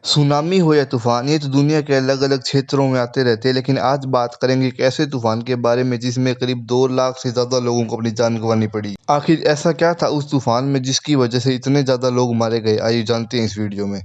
Tsunami हो या तूफान, ये तो दुनिया के अलग-अलग क्षेत्रों में आते रहते हैं, लेकिन आज बात करेंगे एक ऐसे तूफान के बारे में जिसमें करीब 2 लाख से ज़्यादा लोगों को अपनी जान गँवानी पड़ी। आखिर ऐसा क्या था उस तूफान में जिसकी वजह से इतने ज़्यादा लोग मारे गए? आइए जानते हैं इस वीडियो में।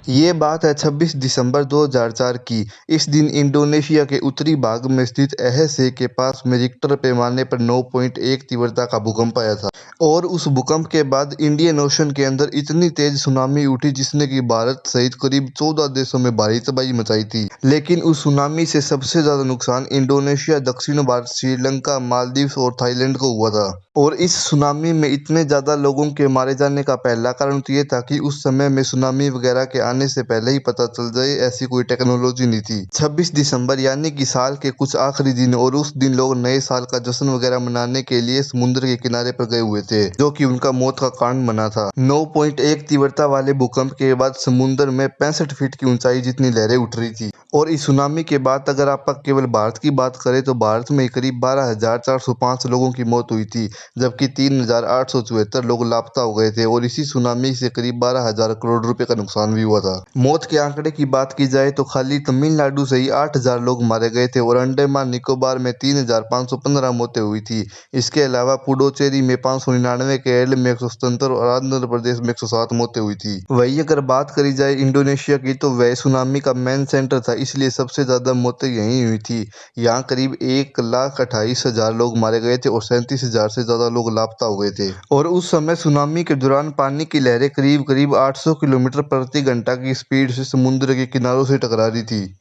ये बात है 26 दिसंबर 2004 की। इस दिन इंडोनेशिया के उत्तरी भाग में स्थित एहे के पास में रिक्टर पैमाने पर 9.1 तीव्रता का भूकंप आया था और उस भूकंप के बाद इंडियन ओशन के अंदर इतनी तेज सुनामी उठी जिसने कि भारत सहित करीब 14 देशों में भारी तबाही मचाई थी। लेकिन उस सुनामी से सबसे ज्यादा नुकसान इंडोनेशिया, दक्षिण भारत, श्रीलंका, मालदीव और थाईलैंड को हुआ था। और इस सुनामी में इतने ज़्यादा लोगों के मारे जाने का पहला कारण तो ये था कि उस समय में सुनामी वगैरह के आने से पहले ही पता चल जाए, ऐसी कोई टेक्नोलॉजी नहीं थी। 26 दिसंबर यानी कि साल के कुछ आखिरी दिन, और उस दिन लोग नए साल का जश्न वगैरह मनाने के लिए समुद्र के किनारे पर गए हुए थे, जो कि उनका मौत का कारण बना था। 9.1 तीव्रता वाले भूकंप के बाद समुद्र में 65 फीट की ऊंचाई जितनी लहरें उठ रही थी। और इस सुनामी के बाद अगर आप केवल भारत की बात करें तो भारत में करीब 12,405 लोगों की मौत हुई थी, जबकि 3,874 लोग लापता हो गए थे और इसी सुनामी से करीब 12,000 करोड़ रुपए का नुकसान भी हुआ था। मौत के आंकड़े की बात की जाए तो खाली तमिलनाडु से ही 8,000 लोग मारे गए थे और अंडमान निकोबार में 3,515 मौतें हुई थी। इसके अलावा पुडुचेरी में 599, केरल में 177 और आंध्र प्रदेश में 107 मौतें हुई थी। वही अगर बात करी जाए इंडोनेशिया की तो वह सुनामी का मेन सेंटर था, इसलिए सबसे ज्यादा मौतें यहीं हुई थी। यहाँ करीब 1,28,000 लोग मारे गए थे और 37,000 से ज्यादा लोग लापता हो गए थे। और उस समय सुनामी के दौरान पानी की लहरें करीब करीब 800 किलोमीटर प्रति घंटा की स्पीड से समुद्र के किनारों से टकरा रही थी।